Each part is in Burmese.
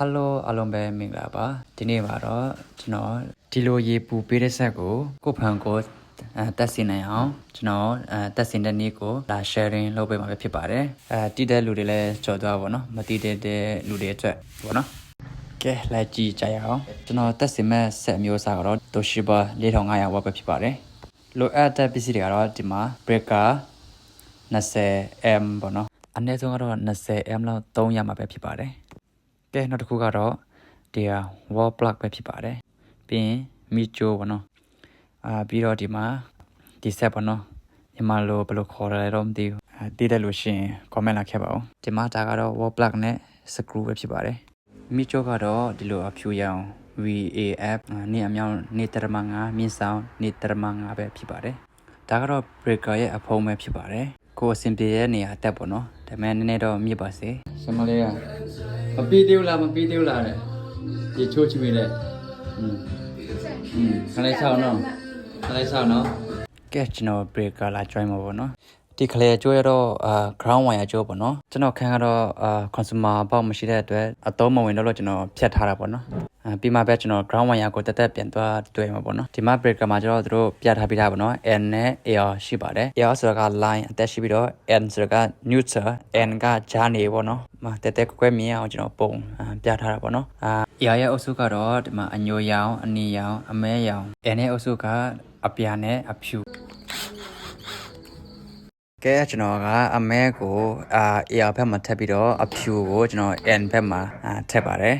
Hello အားလုံးပဲမင်္ဂလာပါဒီနေ့မှာတော့ကျွန်တော်ဒီလိုရေပူပေးတဲ့ဆက်ကိုကိုဖန်ကိုတက်စင်နိုင်အောင်ကျွန်တော်တက်စင်တဲ့နေ့ကိုလာ sharing လုပ်ပေးမှာပဲဖြစ်ပါတယ်တည်တဲ့လူတွေလည်းကြော်သွားပါတော့မတည်တဲ့လူတွေအတွက်ပေါ့နော်ကဲလိုက်ကြည့်ကြရအောင်ကျွန်တော်တက်စင်မဲ့ဆက်မျိုးစားကတော့ Toshiba 4500 watt ပဲဖြစ်ပါတယ်လိုအပ်တဲ့ပစ္စည်းတွေကတော့ဒီမှာ breaker 20M ပေါ့နော်အနည်းဆုံးကတော့ 20M လောက်သုံးရမှာပဲဖြစ်ပါတယ်ကဲနောက်တစ်ခုကတော့ဒီဟာ wall plug ပဲဖြစ်ပါတယ်ပြီးရင်မီချိုပေါ့နော်ပြီးတော့ဒီမှာဒီဆက်ပေါ့နော်မြန်မာလိုဘယ်လိုခေါ်ရလဲတော့မသိဘူးတည်တယ်လို့ရှိရင် comment လာခဲ့ပါဦးဒီမှာဒါကတော့ wall plug နဲ့ screw ပဲဖြစ်ပါတယ်မီချိုကတော့ဒီလိုအဖြူရောင် VAF နေအမြောင်းနေတရမ5မြင့်ဆောင်နေတရမ5ပဲဖြစ်ပါတယ်ဒါကတော့ breaker ရဲ့အဖုံးပဲဖြစ်ပါတယ်ကိုအဆင်ပြေတဲ့နေရာတက်ပေါ့နော်ဒါပေမဲ့နည်းနည်းတော့မြစ်ပါစေစမလေးကမပြီးသေးဘူးလားတဲ့ဒီချိုးချွေးတဲ့ခလေးချောင်းနော်ကဲကျွန်တော် breaker လာ join မှာပေါ့နော်ဒီခလေးကျိုးရတော့ground wire ကျိုးပေါ့နော်ကျွန်တော်ခန်းကတော့consumer ပေါက်မရှိတဲ့အတွက်အသုံးမဝင်တော့ကျွန်တော်ဖြတ်ထားတာပေါ့နော်ပြီးမှပဲကျွန်တော် ground wire ကိုတက်ပြန်သွားတွေ့မှာပေါ့နော်ဒီမှာ breaker မှာကျတော့သူတို့ပြထားပေးတာပေါ့နော် N နဲ့ AR ရှိပါတယ် AR ဆိုတာက line အသက်ရှိပြီးတော့ N ဆိုတာက neutral N ကဂျာနေပေါ့နော်တက်ကွဲမြင်အောင်ကျွန်တော်ပုံပြထားတာပေါ့နော်AR ရဲ့အုပ်စုကတော့ဒီမှာအညိုရောင်အနီရောင်အမဲရောင် N ရဲ့အုပ်စုကအပြာနဲ့အဖြူကဲကျွန်တော်ကအမဲကိုAR ဘက်မှာထပ်ပြီးတော့အဖြူကိုကျွန်တော် N ဘက်မှာထပ်ပါတယ်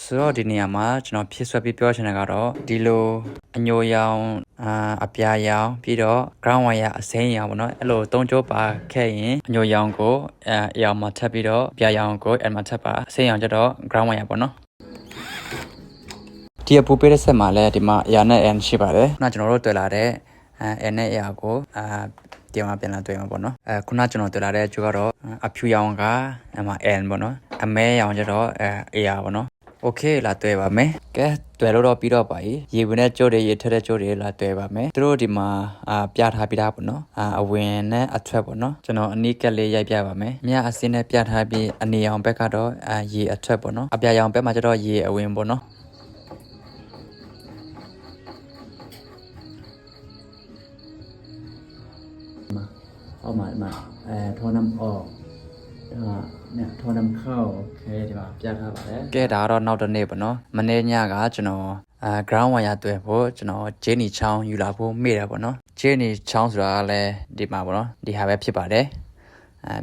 ဆိုတော့ဒီနေရာမှာကျွန်တော်ဖြည့်ဆွဲပြီးပြောချင်တာကတော့ဒီလိုအညိုရောင်အပြာရောင်ပြီးတော့ ground wire အစိမ်းရောင်ပေါ့နော်အဲ့လိုသုံးချိုးပါခဲ့ရင်အညိုရောင်ကိုAR မှာထပ်ပြီးတော့အပြာရောင်ကို N မှာထပ်ပါအစိမ်းရောင်ကျတော့ ground wire ပေါ့နော်ဒီအပူပေးတဲ့ဆက်မှာလည်းဒီမှာ AR နဲ့ N ရှိပါတယ်ခုနကျွန်တော်တို့တွေ့လာတဲ့N နဲ့ AR ကိုပြန်လာတွေ့မှာပေါ့နော်ခုနကျွန်တော်တွေ့လာတဲ့ကျိုးကတော့အဖြူရောင်ကအမှ N ပေါ့နော်အမဲရောင်ကျတော့AR ပေါ့နော်โอเคလာတွေ့ပါမယ်ကဲတွေ့လို့တော့ပြီးတော့ပါရေဝင်တဲ့ကြိုးတွေရေထက်တဲ့ကြိုးတွေလာတွေ့ပါမယ်သူတို့ဒီမှာပြထားပြီးသားပေါ့နော်အဝင်နဲ့အထွက်ပေါ့နော်ကျွန်တော်အနီးကက်လေးရိုက်ပြပါမယ်မြအစင်းနဲ့ပြထားပြီးအနေရောင်ဘက်ကတော့ရေအထွက်ပေါ့နော်အပြာရောင်ဘက်မှာကျတော့ရေအဝင်ပေါ့နော်เอามาโทรนำออกเนี่ยโทรนำเข้าโอเคဒီမှာပြထားပါတယ်ကဲဒါကတော့နောက်တစ်နေ့ပေါ့နော်မနေ့ညကကျွန်တော်ground wire တွေ့ဖို့ကျွန်တော်ဂျင်းနီချောင်းယူလာဖို့မေ့တယ်ပေါ့နော်ဂျင်းနီချောင်းဆိုတာကလည်းဒီမှာပေါ့နော်ဒီဟာပဲဖြစ်ပါတယ်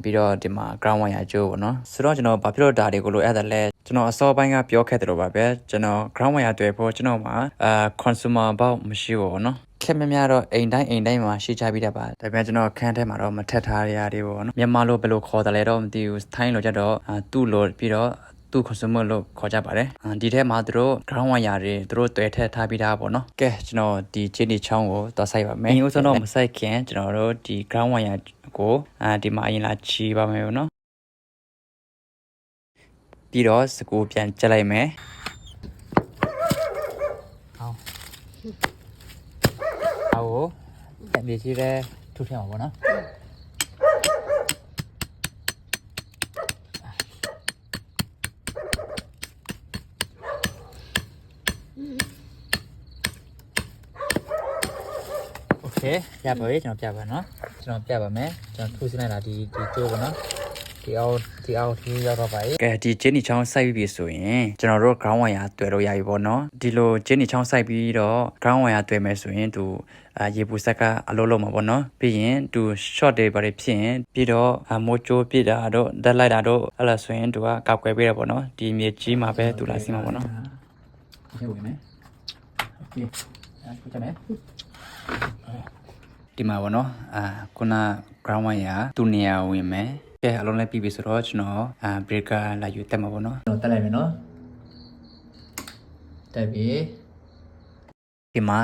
ပြီးတော့ဒီမှာ ground wire ကျိုးပေါ့နော်ဆိုတော့ကျွန်တော်ဘာဖြစ်လို့ဒါတွေကိုလိုအဲ့ဒါလဲကျွန်တော်အစောပိုင်းကပြောခဲ့တယ်လို့ပါပဲကျွန်တော် ground wire တွေ့ဖို့ကျွန်တော်မှာconsumer ဘောက်မရှိဘူးပေါ့နော်ခက်များတော့အိမ်တိုင်းမှာရှိချပြီးတတ်ပါဒါပေမဲ့ကျွန်တော်ခန်းထဲမှာတော့မထက်ထားရသေးဘူးပေါ့နော်မြန်မာလိုဘယ်လိုခေါ်တယ်လဲတော့မသိဘူးထိုင်းလိုကြတော့သူ့လိုပြီးတော့သူ့ consumer လို့ခေါ်ကြပါတယ်ဒီထဲမှာသူတို့ ground wire တွေသူတို့တွဲထည့်ထားပြီးသားပေါ့နော်ကဲကျွန်တော်ဒီချင်းဒီချောင်းကိုသွားဆိုင်ပါမယ်အရင်ဦးဆုံးတော့မဆိုင်ခင်ကျွန်တော်တို့ဒီ ground wire ကိုဒီမှာအရင်လာချီပါမယ်ပေါ့နော်ပြီးတော့စကူပြန်ကျလိုက်မယ်အဲ့ဒီကြီးတဲ့ထုထည့်အောင်ပေါ့နော်โอเคရပါပြီကျွန်တော်ပြပါနော်ကျွန်တော်ပြပါမယ်ကျွန်တော်ထိုးစလိုက်တာဒီကျိုးပေါ့နော်ဒီအောက်ဒီရောက်တော့ပါပြီကဲဒီဂျင်းနီချောင်းစိုက်ပြီးဆိုရင်ကျွန်တော်တို့ ground wire တွေ့လို့ရပြီပေါ့နော်ဒီလိုဂျင်းနီချောင်းစိုက်ပြီးတော့ ground wire တွေ့မယ်ဆိုရင်သူရေပူဆက်ကအလုံးလုံးမှာပေါ့နော်ပြီးရင်သူ short တွေပါတယ်ဖြစ်ရင်ပြီးတော့မိုးချိုးပြစ်တာတော့တက်လိုက်တာတော့အဲ့လိုဆိုရင်သူကကောက်ကွယ်ပေးတယ်ပေါ့နော်ဒီမြေကြီးမှာပဲသူလာစီမှာပေါ့နော်ဟုတ်ဝင်မယ်โอเคအခုကြမယ်ဒီမှာပေါ့နော်ခုန ground wire သူနေရာဝင်မယ်ကဲအလုံးလိုက်ပြီးပြီဆိုတော့ကျွန်တော်breaker လာယူတက်မှာပေါ့နော်ကျွန်တော်တက်လိုက်မယ်နော်တက်ပြီဒီမှာ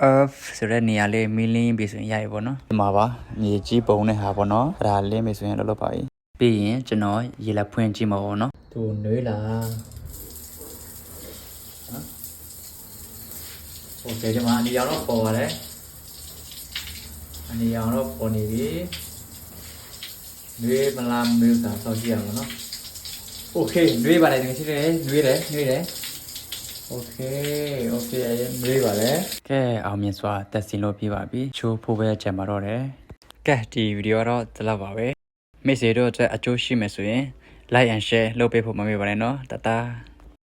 earth ဆိုတဲ့နေရာလေးမီလင်းပြီဆိုရင်ရပြီပေါ့နော်ဒီမှာပါမြေကြီးပုံနဲ့ဟာပေါ့နော်အဲ့ဒါလင်းပြီဆိုရင်လောက်ပါပြီပြီးရင်ကျွန်တော်ရေလက်ဖွင့်ကြည့်မှာပေါ့နော်သူနွေးလာโอเคဒီမှာအနေရောင်တော့ပေါ်ပါတယ်အနေရောင်တော့ပေါ်နေပြီနွေးမလားမေးတာစောင့်ကြည့်ရအောင်နော် โอเคနှွေးပါလေတကယ်ရှိတယ်နှွေးတယ်โอเคနှွေးပါလေကဲအောင်မြင်စွာတက်စီလို့ပြပါပြီချိုးဖို့ပဲချက်မှာတော့တယ်ကဲဒီဗီဒီယိုတော့ဒီလောက်ပါပဲမိတ်ဆွေတို့အတွက်အကျိုးရှိမယ်ဆိုရင် like and share လုပ်ပေးဖို့မမေ့ပါနဲ့နော်တတား